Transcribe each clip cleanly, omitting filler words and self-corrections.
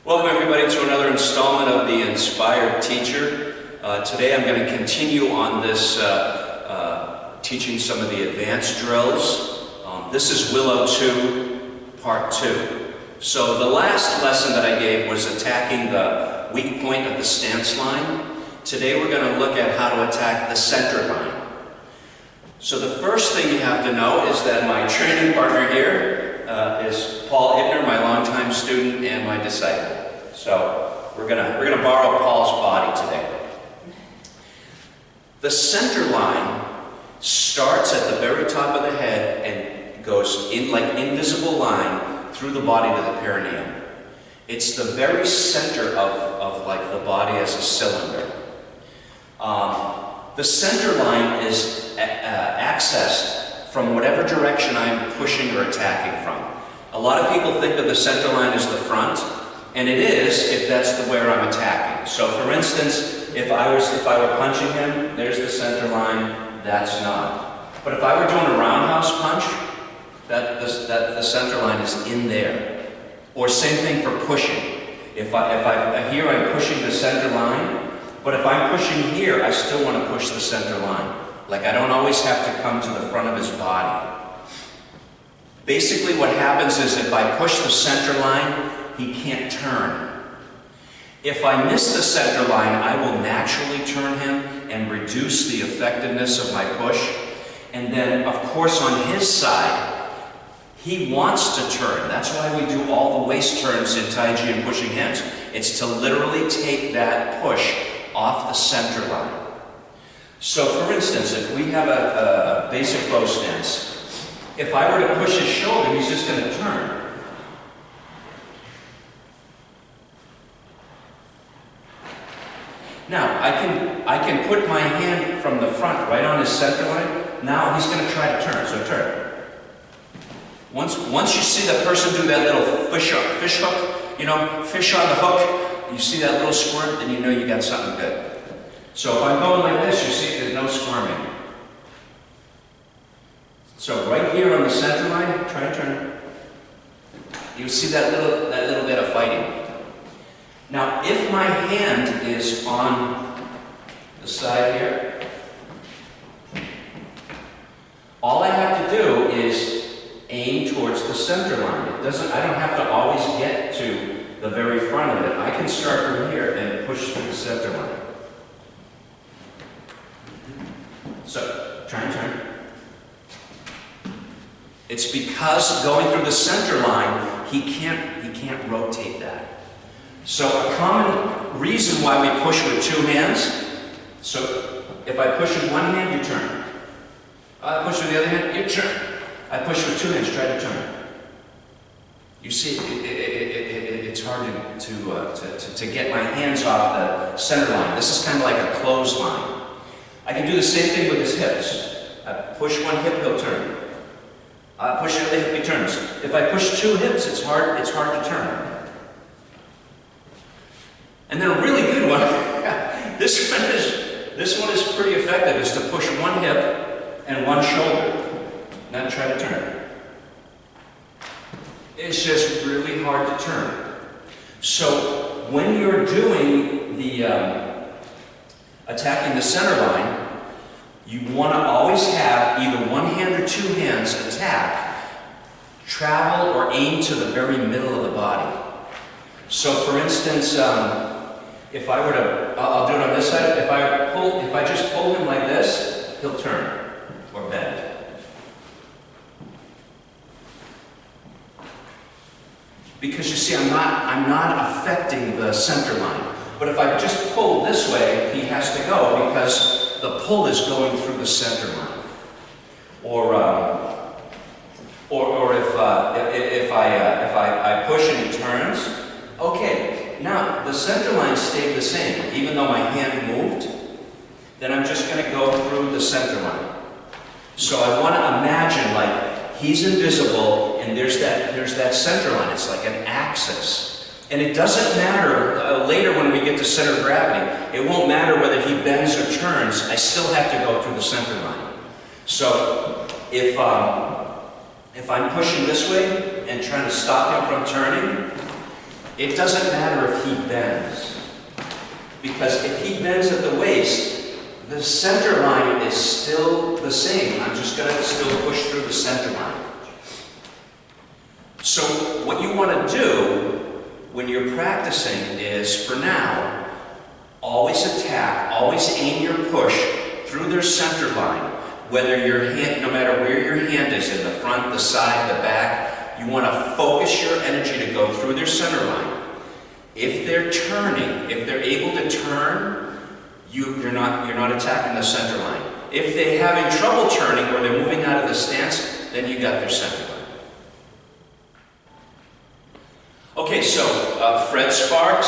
Welcome everybody to another installment of The Inspired Teacher. Today I'm going to continue on this teaching some of the advanced drills. This is Willow 2, Part 2. So the last lesson that I gave was attacking the weak point of the stance line. Today we're going to look at how to attack the center line. So the first thing you have to know is that my training partner here is Paul Ibner, my longtime student and my disciple. So we're gonna borrow Paul's body today. The center line starts at the very top of the head and goes in like invisible line through the body to the perineum. It's the very center of like the body as a cylinder. The center line is accessed from whatever direction I'm pushing or attacking from. A lot of people think of the center line as the front, and it is if that's where I'm attacking. So for instance, if I were punching him, there's the center line, that's not. But if I were doing a roundhouse punch, the center line is in there. Or same thing for pushing. If here I'm pushing the center line, but if I'm pushing here, I still want to push the center line. Like I don't always have to come to the front of his body. Basically what happens is if I push the center line, he can't turn. If I miss the center line, I will naturally turn him and reduce the effectiveness of my push. And then, of course, on his side, he wants to turn. That's why we do all the waist turns in Tai Chi and pushing hands. It's to literally take that push off the center line. So for instance, if we have a basic bow stance, if I were to push his shoulder, he's just going to turn. Now, I can put my hand from the front right on his center line. Now he's going to try to turn, so turn. Once you see the person do that little fish hook, you know, fish on the hook, you see that little squirm, then you know you got something good. So if I'm going like this, you see there's no squirming. So right here on the center line, try to turn. You see that little bit of fighting. Now, if my hand is on the side here, all I have to do is aim towards the center line. I don't have to always get to the very front of it. I can start from here and push through the center line. So, try and turn. It's because going through the center line, he can't rotate that. So a common reason why we push with two hands, so if I push with one hand, you turn. I push with the other hand, you turn. I push with two hands, try to turn. You see, it's hard to get my hands off the center line. This is kind of like a clothesline. I can do the same thing with his hips. I push one hip, he'll turn. I push the other hip, he turns. If I push two hips, it's hard to turn. And then a really good one, this one is pretty effective, is to push one hip and one shoulder. Now try to turn. It's just really hard to turn. So when you're doing the attacking the center line, you want to always have either one hand or two hands attack, travel or aim to the very middle of the body. So for instance, if I were to, I'll do it on this side, if I just pull him like this, he'll turn or bend. Because you see, I'm not affecting the center line. But if I just pull this way, he has to go because the pull is going through the center line. Or if I push and he turns, okay. Now, the center line stayed the same. Even though my hand moved, then I'm just going to go through the center line. So I want to imagine like he's invisible and there's that center line. It's like an axis. And it doesn't matter, later when we get to center of gravity, it won't matter whether he bends or turns, I still have to go through the center line. So if I'm pushing this way and trying to stop him from turning, It doesn't matter if he bends, because if he bends at the waist, the center line is still the same. I'm just going to still push through the center line. So what you want to do when you're practicing is, for now, always attack, always aim your push through their center line. Whether your hand, no matter where your hand is, in the front, the side, the back, you want to focus your energy to go through their center line. If they're turning, if they're able to turn, you're not attacking the center line. If they're having trouble turning or they're moving out of the stance, then you got their center line. Okay, so Fred Sparks,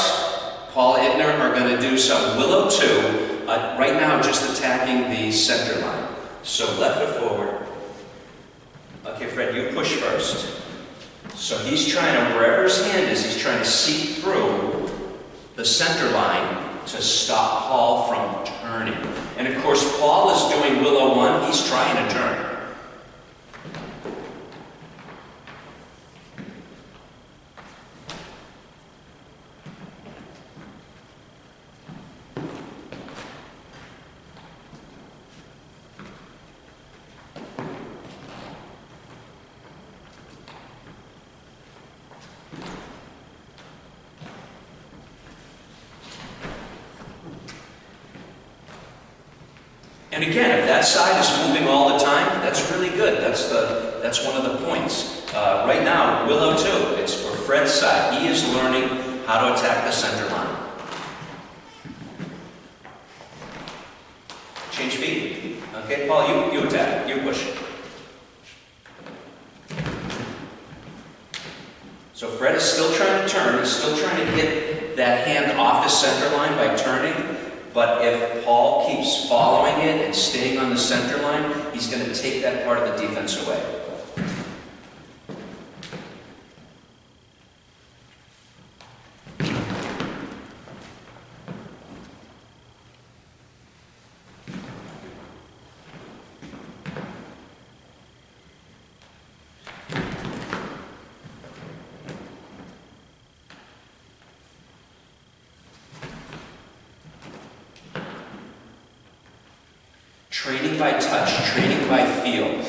Paul Idner are going to do some Willow 2. Right now, just attacking the center line. So left foot forward. Okay, Fred, you push first. So he's trying to, wherever his hand is, he's trying to seek through the center line to stop Paul from turning. And of course, Paul is doing Willow 1. He's trying to turn. And again, if that side is moving all the time, that's really good. That's one of the points. Right now, Willow 2, it's for Fred's side. He is learning how to attack the center line. Change feet. Okay, Paul, you attack. You push. So Fred is still trying to turn. He's still trying to get that hand off his center line by turning. But if Paul keeps following it and staying on the center line, he's going to take that part of the defense away. Training by touch, training by feel.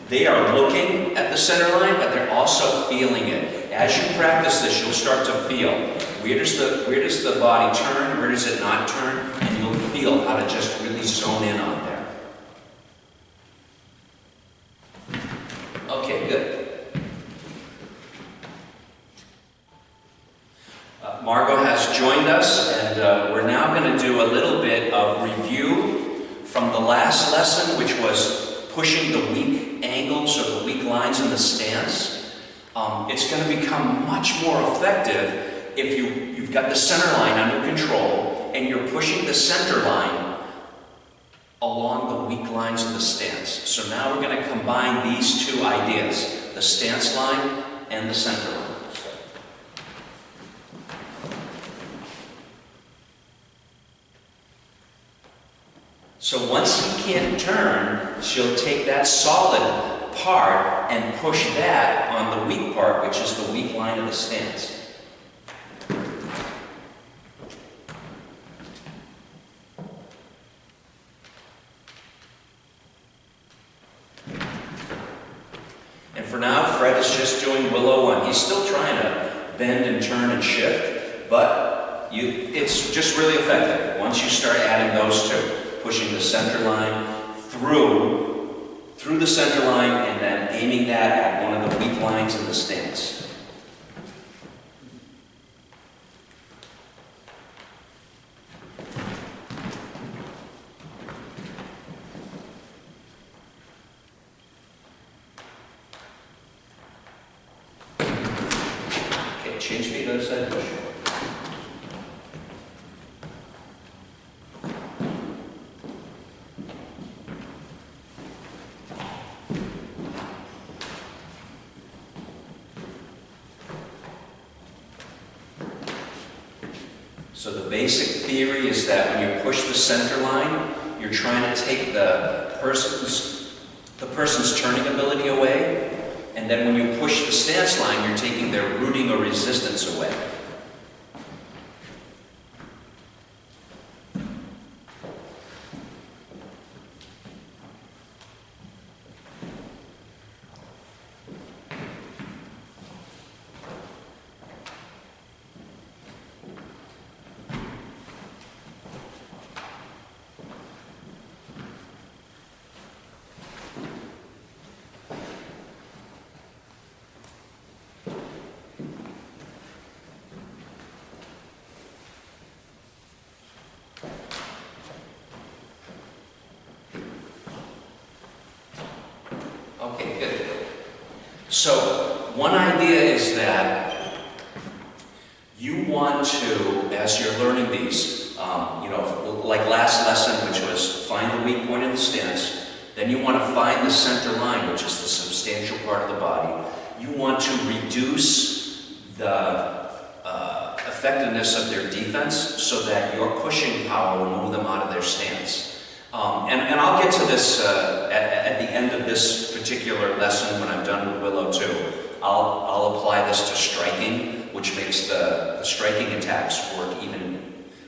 They are looking at the center line, but they're also feeling it. As you practice this, you'll start to feel. Where does the body turn? Where does it not turn? And you'll feel how to just really zone in on there. Okay, good. Margo has joined us, and we're now going to do a little bit of review from the last lesson, which was pushing the weak angles or the weak lines in the stance. It's going to become much more effective if you've got the center line under control and you're pushing the center line along the weak lines of the stance. So now we're going to combine these two ideas, the stance line and the center line. So once he can't turn, she'll take that solid part and push that on the weak part, which is the weak line of the stance. And for now, Fred is just doing Willow 1. He's still trying to bend and turn and shift, but it's just really effective once you start adding those two. Pushing the center line through the center line and then aiming that at one of the weak lines in the stance. Okay, change feet, other side, push. So the basic theory is that when you push the center line, you're trying to take the person's turning ability away, and then when you push the stance line, you're taking their rooting or resistance away. So one idea is that you want to, as you're learning these, like last lesson, which was find the weak point in the stance, then you want to find the center line, which is the substantial part of the body. You want to reduce the effectiveness of their defense so that your pushing power will move them out of their stance. And I'll get to this at the end of this particular lesson when I'm done with Willow too. I'll apply this to striking, which makes the striking attacks work even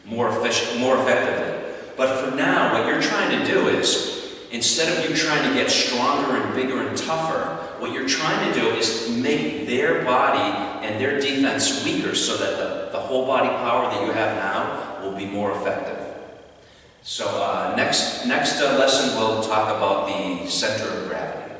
more effectively. But for now, what you're trying to do is, instead of you trying to get stronger and bigger and tougher, what you're trying to do is make their body and their defense weaker so that the whole body power that you have now will be more effective. So next lesson we'll talk about the center of gravity.